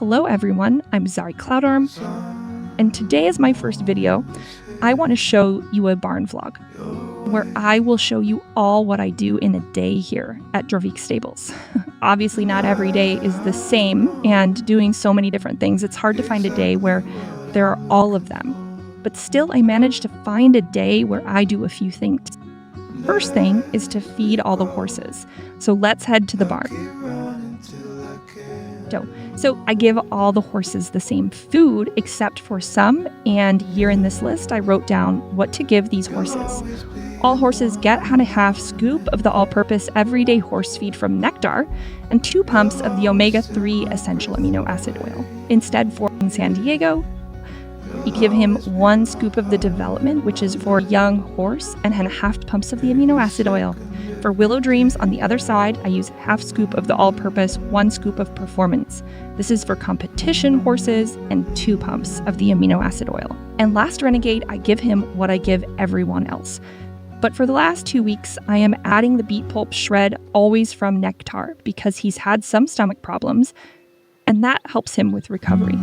Hello everyone, I'm Zari Cloudarm, and today is my first video. I want to show you a barn vlog, where I will show you all what I do in a day here at Jorvik Stables. Obviously not every day is the same, and doing so many different things, it's hard to find a day where there are all of them. But still, I managed to find a day where I do a few things. First thing is to feed all the horses. So let's head to the barn. So I give all the horses the same food except for some, and here in this list I wrote down what to give these horses. All horses get a half scoop of the all-purpose everyday horse feed from Nectar and 2 pumps of the omega-3 essential amino acid oil. Instead, for San Diego, you give him 1 scoop of the development, which is for young horse, and 1/2 pumps of the amino acid oil. For Willow Dreams, on the other side, I use 1/2 scoop of the all-purpose, 1 scoop of performance. This is for competition horses, and 2 pumps of the amino acid oil. And last Renegade, I give him what I give everyone else. But for the last 2 weeks, I am adding the beet pulp shred always from Nectar because he's had some stomach problems, and that helps him with recovery.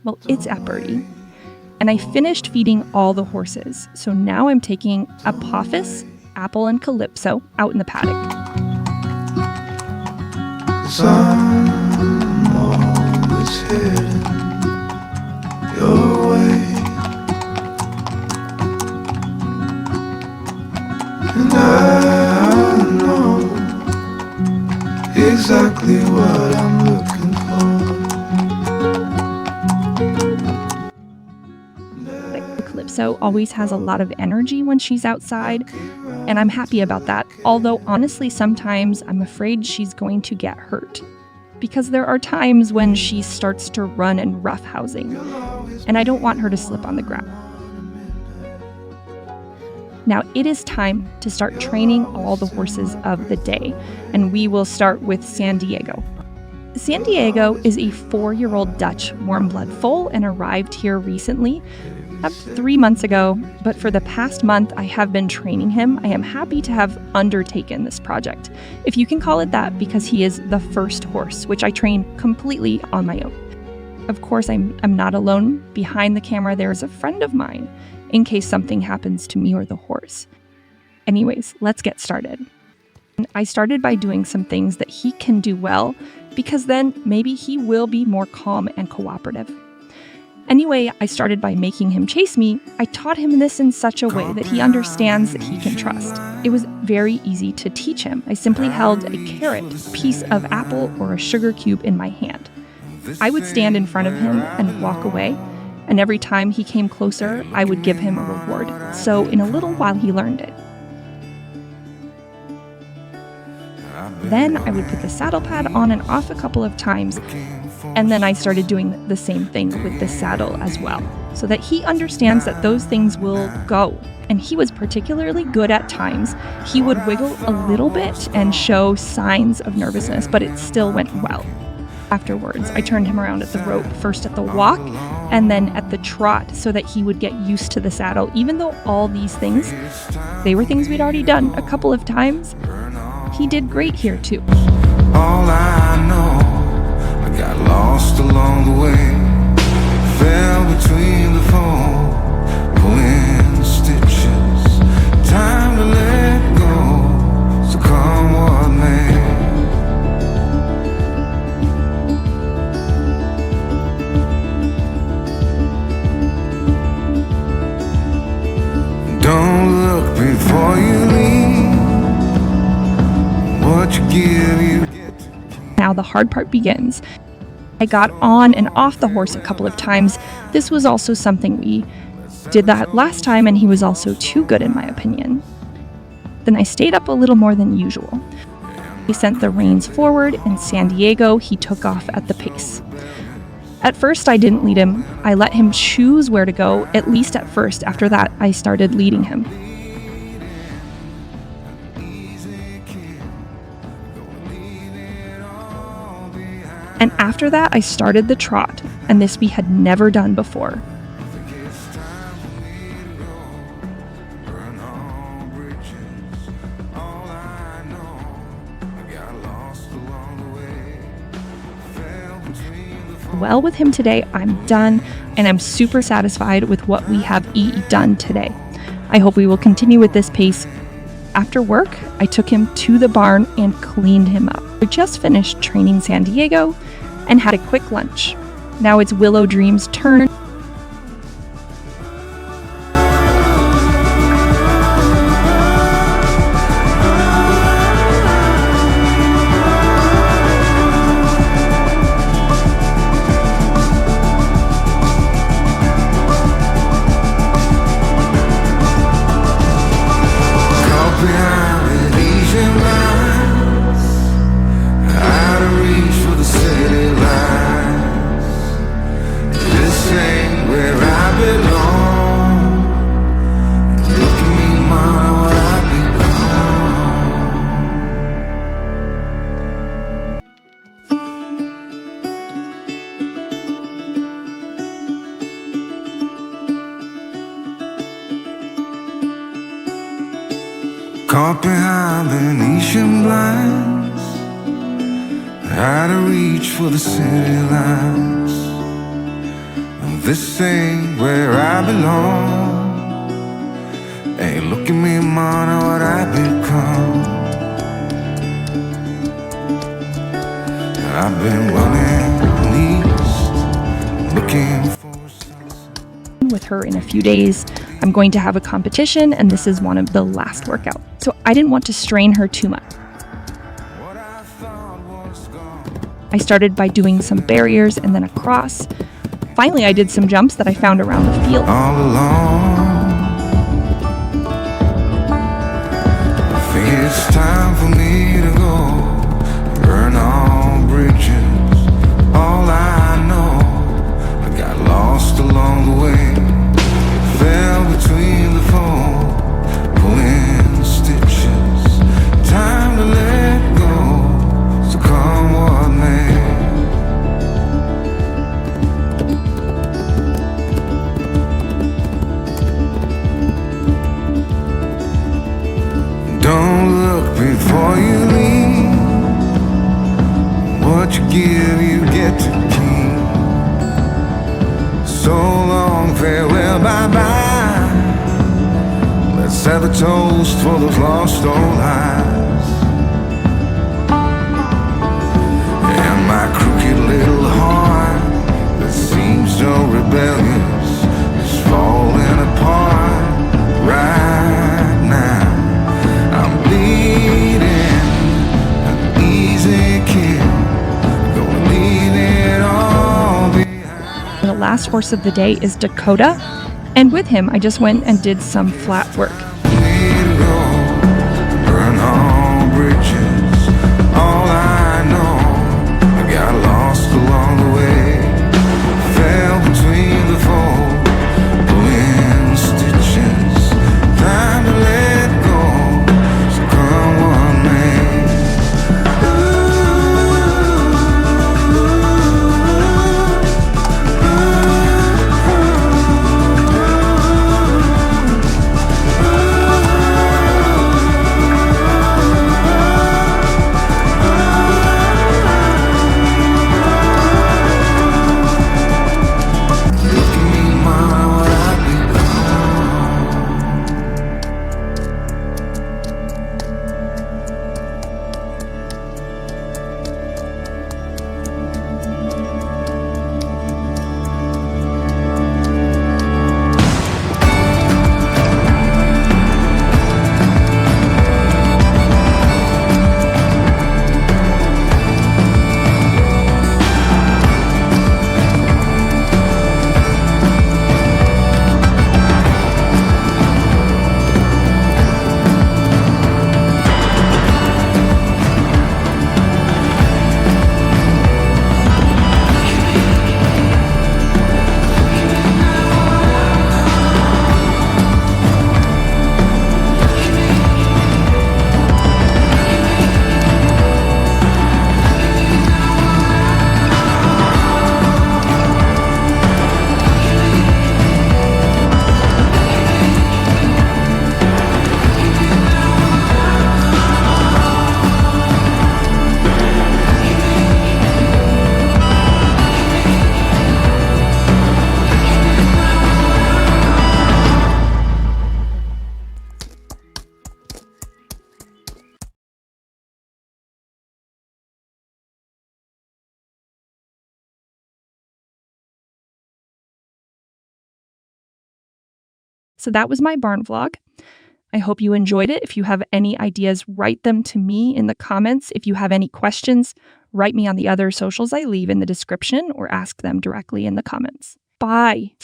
Well, it's Aperitif, and I finished feeding all the horses, so now I'm taking Apophis, Apple, and Calypso out in the paddock. I'm always heading your way, and I know exactly what I'm looking for. Calypso always has a lot of energy when she's outside, and I'm happy about that, although honestly sometimes I'm afraid she's going to get hurt, because there are times when she starts to run in rough housing, and I don't want her to slip on the ground. Now it is time to start training all the horses of the day, and we will start with San Diego. San Diego is a 4-year-old Dutch warm blood foal and arrived here recently, 3 months ago, but for the past month I have been training him. I am happy to have undertaken this project, if you can call it that, because he is the first horse, which I train completely on my own. Of course, I'm not alone. Behind the camera there is a friend of mine, in case something happens to me or the horse. Anyways, let's get started. I started by doing some things that he can do well, because then maybe he will be more calm and cooperative. Anyway, I started by making him chase me. I taught him this in such a way that he understands that he can trust. It was very easy to teach him. I simply held a carrot, a piece of apple, or a sugar cube in my hand. I would stand in front of him and walk away, and every time he came closer, I would give him a reward. So in a little while, he learned it. Then I would put the saddle pad on and off a couple of times, and then I started doing the same thing with the saddle as well, so that he understands that those things will go. And he was particularly good at times. He would wiggle a little bit and show signs of nervousness, but it still went well. Afterwards, I turned him around at the rope, first at the walk and then at the trot, so that he would get used to the saddle. Even though all these things, they were things we'd already done a couple of times, he did great here too. All I know, I got lost along the way, fell between the foam, pulling the stitches, time to let go, so come what may. Don't look before you leave, what you give you. Now the hard part begins. I got on and off the horse a couple of times. This was also something we did that last time, and he was also too good in my opinion. Then I stayed up a little more than usual. We sent the reins forward, and San Diego, he took off at the pace. At first I didn't lead him. I let him choose where to go, at least at first. After that, I started leading him. And after that, I started the trot, and this we had never done before. Well, with him today, I'm done, and I'm super satisfied with what we have done today. I hope we will continue with this pace. After work, I took him to the barn and cleaned him up. We just finished training San Diego and had a quick lunch. Now it's Willow Dream's turn. Caught behind Venetian blinds, out of reach for the city lights. This ain't where I belong. Hey, look at me, man, what I've become. I've been running east, looking for something. With her in a few days, I'm going to have a competition, and this is one of the last workouts. So I didn't want to strain her too much. I started by doing some barriers and then a cross. Finally, I did some jumps that I found around the field. All alone, I think it's time for me to go, burn all bridges. All I know, I got lost along the way, fell between the foam, pulling stitches. Time to let go, so come what may. Don't look before you leave. What you give, you get to keep. So long, farewell, bye-bye. Let's have a toast for those lost old lives. And my crooked little heart that seems so rebellious is falling apart right now. I'm bleeding, an easy kill, gonna leave it all behind. The last horse of the day is Dakota, and with him I just went and did some flat work. Need to go, burn all bridges. All I know, I got lost along the way, fell between the fold, pulling stitches. Time to let go, so come what may. So that was my barn vlog. I hope you enjoyed it. If you have any ideas, write them to me in the comments. If you have any questions, write me on the other socials I leave in the description or ask them directly in the comments. Bye.